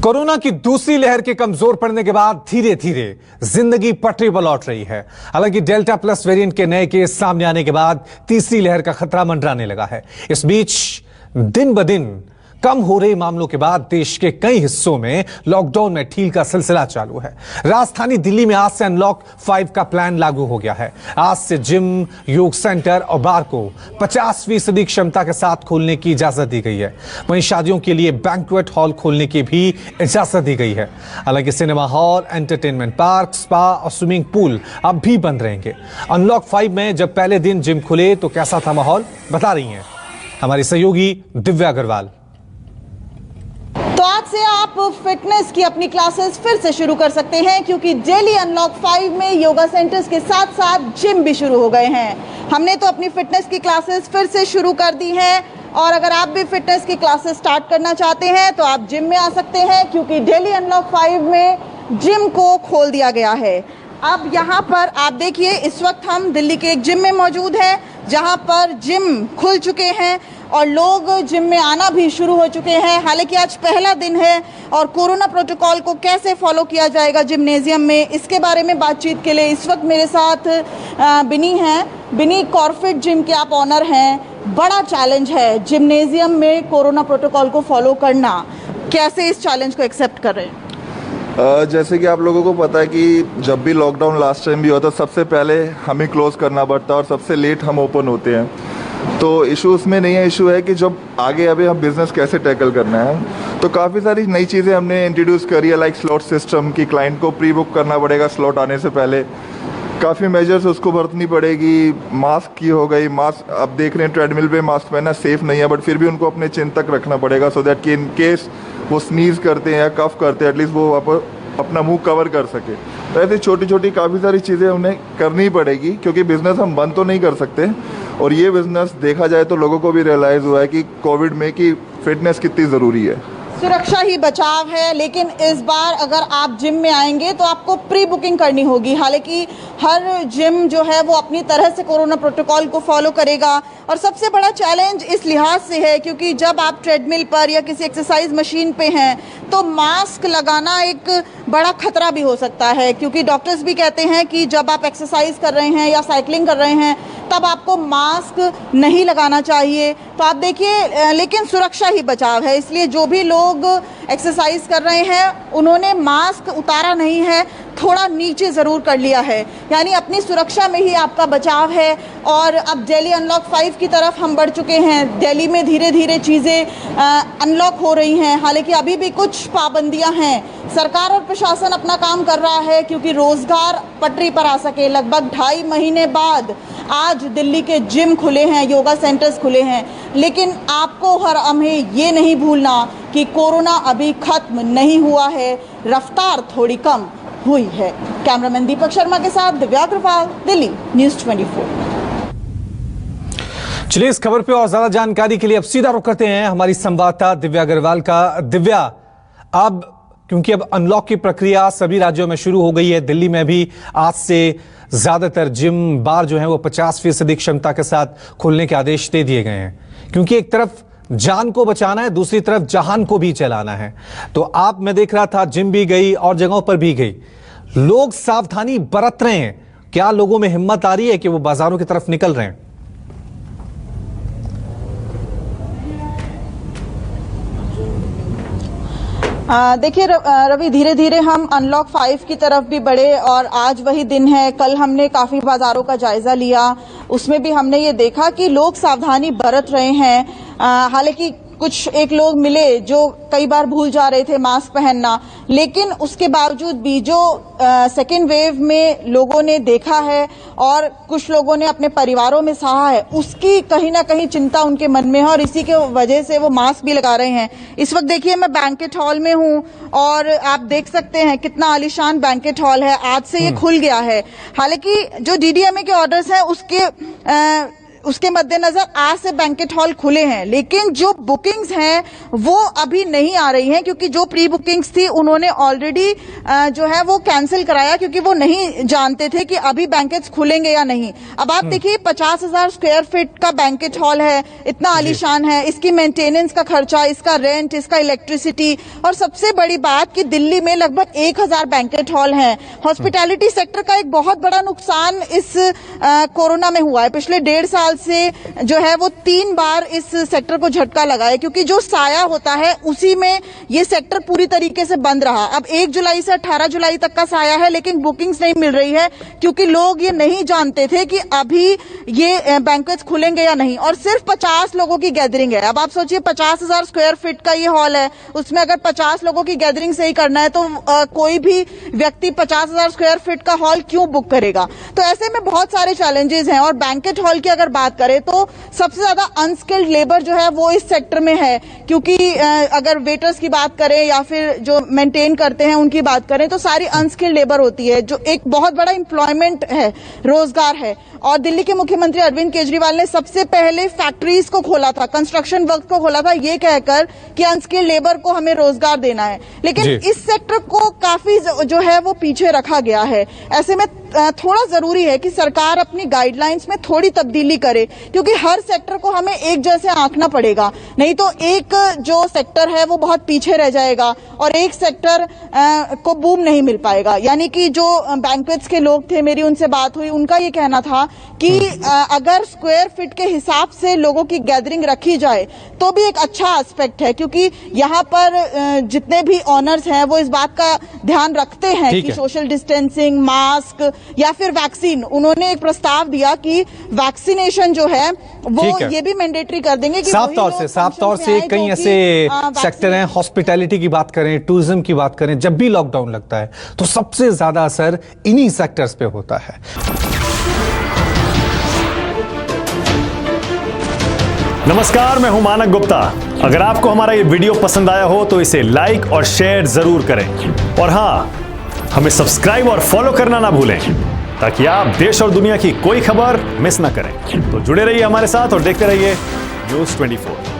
Corona की दूसरी लहर के कमजोर पड़ने के बाद धीरे धीरे जिंदगी पटरी पर लौट रही है। हालांकि डेल्टा प्लस वेरिएंट के नए केस सामने आने के बाद तीसरी लहर का खतरा मंडराने लगा है। इस बीच दिन ब दिन कम हो रहे मामलों के बाद देश के कई हिस्सों में लॉकडाउन में ढील का सिलसिला चालू है। राजधानी दिल्ली में आज से अनलॉक 5 का प्लान लागू हो गया है। आज से जिम, योग सेंटर और बार को 50% क्षमता के साथ खोलने की इजाजत दी गई है। वहीं शादियों के लिए बैंक्वेट हॉल खोलने की भी इजाजत दी गई है। हालांकि cinema hall, entertainment park, spa और स्विमिंग पूल अब भी बंद रहेंगे। अनलॉक 5 में जब पहले दिन जिम खुले तो कैसा था माहौल, बता रही हैं हमारी सहयोगी दिव्या अग्रवाल। तो आज से आप फिटनेस की अपनी क्लासेस फिर से शुरू कर सकते हैं, क्योंकि दिल्ली अनलॉक 5 में योगा सेंटर्स के साथ साथ जिम भी शुरू हो गए हैं। हमने तो अपनी फिटनेस की क्लासेस फिर से शुरू कर दी हैं, और अगर आप भी फिटनेस की क्लासेस स्टार्ट करना चाहते हैं तो आप जिम में आ सकते हैं, क्योंकि दिल्ली अनलॉक 5 में जिम को खोल दिया गया है। अब यहाँ पर आप देखिए, इस वक्त हम दिल्ली के एक जिम में मौजूद हैं, जहाँ पर जिम खुल चुके हैं और लोग जिम में आना भी शुरू हो चुके हैं। हालांकि आज पहला दिन है और कोरोना प्रोटोकॉल को कैसे फॉलो किया जाएगा जिम्नेजियम में, इसके बारे में बातचीत के लिए इस वक्त मेरे साथ बिनी हैं। बिनी, कॉर्फिट जिम के आप ऑनर हैं। बड़ा चैलेंज है जिम्नेजियम में कोरोना प्रोटोकॉल को फॉलो करना, कैसे इस चैलेंज को एक्सेप्ट कर रहे हैं? जैसे कि आप लोगों को पता है कि जब भी लॉकडाउन लास्ट टाइम भी होता, सबसे पहले हमें क्लोज करना पड़ता है और सबसे लेट हम ओपन होते हैं। तो इशू उसमें नहीं है, इशू है कि जब आगे अभी हम बिज़नेस कैसे टैकल करना है। तो काफ़ी सारी नई चीज़ें हमने इंट्रोड्यूस करी है, लाइक स्लॉट सिस्टम की क्लाइंट को प्री बुक करना पड़ेगा स्लॉट आने से पहले। काफ़ी मेजर्स उसको बरतनी पड़ेगी। मास्क की हो गई, मास्क अब देख रहे हैं ट्रेडमिल पे मास्क पहनना सेफ़ नहीं है, बट फिर भी उनको अपने चिन तक रखना पड़ेगा, सो दैट कि इन केस वो स्नीज़ करते हैं या कफ करते हैं, एटलीस्ट वो अपना मुंह कवर कर सके। तो ऐसी छोटी छोटी काफ़ी सारी चीज़ें उन्हें करनी पड़ेगी, क्योंकि बिज़नेस हम बंद तो नहीं कर सकते। और ये बिज़नेस देखा जाए तो लोगों को भी रियलाइज़ हुआ है कि कोविड में कि फिटनेस कितनी ज़रूरी है। सुरक्षा ही बचाव है, लेकिन इस बार अगर आप जिम में आएंगे तो आपको प्री बुकिंग करनी होगी। हालांकि हर जिम जो है वो अपनी तरह से कोरोना प्रोटोकॉल को फॉलो करेगा, और सबसे बड़ा चैलेंज इस लिहाज से है क्योंकि जब आप ट्रेडमिल पर या किसी एक्सरसाइज मशीन पे हैं तो मास्क लगाना एक बड़ा खतरा भी हो सकता है, क्योंकि डॉक्टर्स भी कहते हैं कि जब आप एक्सरसाइज कर रहे हैं या साइकिलिंग कर रहे हैं तब आपको मास्क नहीं लगाना चाहिए। तो आप देखिए, लेकिन सुरक्षा ही बचाव है, इसलिए जो भी लोग एक्सरसाइज कर रहे हैं उन्होंने मास्क उतारा नहीं है, थोड़ा नीचे ज़रूर कर लिया है, यानी अपनी सुरक्षा में ही आपका बचाव है। और अब दिल्ली अनलॉक 5 की तरफ हम बढ़ चुके हैं। दिल्ली में धीरे धीरे चीज़ें अनलॉक हो रही हैं। हालांकि अभी भी कुछ पाबंदियां हैं। सरकार और प्रशासन अपना काम कर रहा है क्योंकि रोज़गार पटरी पर आ सके। लगभग 2.5 महीने बाद आज दिल्ली के जिम खुले हैं, योगा सेंटर्स खुले हैं, लेकिन आपको हमें ये नहीं भूलना कि कोरोना अभी खत्म नहीं हुआ है, रफ्तार थोड़ी कम हुई है। कैमरामैन दीपक शर्मा के साथ दिव्या अग्रवाल, दिल्ली न्यूज़ 24। चलिए, इस खबर पे और ज्यादा जानकारी के लिए अब सीधा रुख करते हैं हमारी संवाददाता दिव्या अग्रवाल का। दिव्या, अब क्योंकि अब अनलॉक की प्रक्रिया सभी राज्यों में शुरू हो गई है, दिल्ली में भी आज से ज्यादातर जिम, बार जो है वो 50% क्षमता के साथ खोलने के आदेश दे दिए गए हैं, क्योंकि एक तरफ जान को बचाना है, दूसरी तरफ जहान को भी चलाना है। तो आप, मैं देख रहा था, जिम भी गई और जगहों पर भी गई, लोग सावधानी बरत रहे हैं। क्या लोगों में हिम्मत आ रही है कि वो बाजारों की तरफ निकल रहे हैं? देखिए रवि, धीरे धीरे हम अनलॉक 5 की तरफ भी बढ़े और आज वही दिन है। कल हमने काफी बाजारों का जायजा लिया, उसमें भी हमने ये देखा कि लोग सावधानी बरत रहे हैं। हालांकि कुछ एक लोग मिले जो कई बार भूल जा रहे थे मास्क पहनना, लेकिन उसके बावजूद भी जो सेकेंड वेव में लोगों ने देखा है और कुछ लोगों ने अपने परिवारों में सहा है, उसकी कहीं ना कहीं चिंता उनके मन में है और इसी के वजह से वो मास्क भी लगा रहे हैं। इस वक्त देखिए, मैं बैंकेट हॉल में हूं और आप देख सकते हैं कितना आलीशान बैंकेट हॉल है। आज से ये खुल गया है। हालांकि जो डीडीएमए के ऑर्डर्स हैं उसके मद्देनजर आज से बैंकेट हॉल खुले हैं, लेकिन जो बुकिंग्स हैं वो अभी नहीं आ रही हैं, क्योंकि जो प्री बुकिंग्स थी उन्होंने ऑलरेडी जो है वो कैंसिल कराया, क्योंकि वो नहीं जानते थे कि अभी बैंकेट्स खुलेंगे या नहीं। अब आप देखिए 50,000 स्क्वायर फीट का बैंकेट हॉल है, इतना आलीशान है, इसकी मेंटेनेंस का खर्चा, इसका रेंट, इसका इलेक्ट्रिसिटी, और सबसे बड़ी बात कि दिल्ली में लगभग 1,000 बैंकेट हॉल हैं। हॉस्पिटैलिटी सेक्टर का एक बहुत बड़ा नुकसान इस कोरोना में हुआ है। पिछले 1.5 साल से जो है वो 3 बार इस सेक्टर को झटका लगा है, क्योंकि जो साया होता है उसी में ये सेक्टर पूरी तरीके से बंद रहा। अब 1 जुलाई से 18 जुलाई तक का साया है, लेकिन बुकिंग्स नहीं मिल रही है, क्योंकि लोग ये नहीं जानते थे कि अभी ये बैंक्वेट्स खुलेंगे या नहीं। और सिर्फ 50 लोगों की गैदरिंग है। अब आप सोचिए 50,000 स्क्वायर फीट का ये हॉल है, उसमें अगर 50 लोगों की गैदरिंग से ही करना है तो कोई भी व्यक्ति 50,000 स्क्वायर फीट का हॉल क्यों बुक करेगा। तो ऐसे में बहुत सारे चैलेंजेस हैं। और बैंकेट हॉल की अगर बात करें तो सबसे ज्यादा अनस्किल्ड लेबर जो है वो इस सेक्टर में है, क्योंकि अगर वेटर्स की बात करें या फिर जो मेंटेन करते हैं उनकी बात करें तो सारी अनस्किल्ड लेबर होती है, जो एक बहुत बड़ा एम्प्लॉयमेंट है, रोजगार है। और दिल्ली के मुख्यमंत्री अरविंद केजरीवाल ने सबसे पहले फैक्ट्रीज को खोला था, कंस्ट्रक्शन वर्क को खोला था, ये कहकर कि अनस्किल्ड लेबर को हमें रोजगार देना है। लेकिन इस सेक्टर को काफी जो है वो पीछे रखा गया है। ऐसे में थोड़ा जरूरी है कि सरकार अपनी गाइडलाइंस में थोड़ी तब्दीली करे, क्योंकि हर सेक्टर को हमें एक जैसे आंकना पड़ेगा, नहीं तो एक जो सेक्टर है वो बहुत पीछे रह जाएगा और एक सेक्टर को बूम नहीं मिल पाएगा। यानी कि जो बैंक्वेट्स के लोग थे, मेरी उनसे बात हुई, उनका ये कहना था कि अगर स्क्वायर फीट के हिसाब से लोगों की गैदरिंग रखी जाए तो भी एक अच्छा एस्पेक्ट है, क्योंकि यहाँ पर जितने भी ऑनर्स हैं वो इस बात का ध्यान रखते हैं कि सोशल डिस्टेंसिंग, मास्क या फिर वैक्सीन। उन्होंने एक प्रस्ताव दिया कि वैक्सीनेशन जो है वो ये भी मैंडेटरी कर देंगे कि साफ तौर से कई ऐसे सेक्टर हैं, हॉस्पिटैलिटी की बात करें, टूरिज्म की बात करें, जब भी लॉकडाउन लगता है तो सबसे ज्यादा असर इन्हीं सेक्टर्स पे होता है। नमस्कार, मैं हूं मानक गुप्ता। अगर आपको हमारा ये वीडियो पसंद आया हो तो इसे लाइक और शेयर जरूर करें, और हां, हमें सब्सक्राइब और फॉलो करना ना भूलें, ताकि आप देश और दुनिया की कोई खबर मिस ना करें। तो जुड़े रहिए हमारे साथ और देखते रहिए News 24।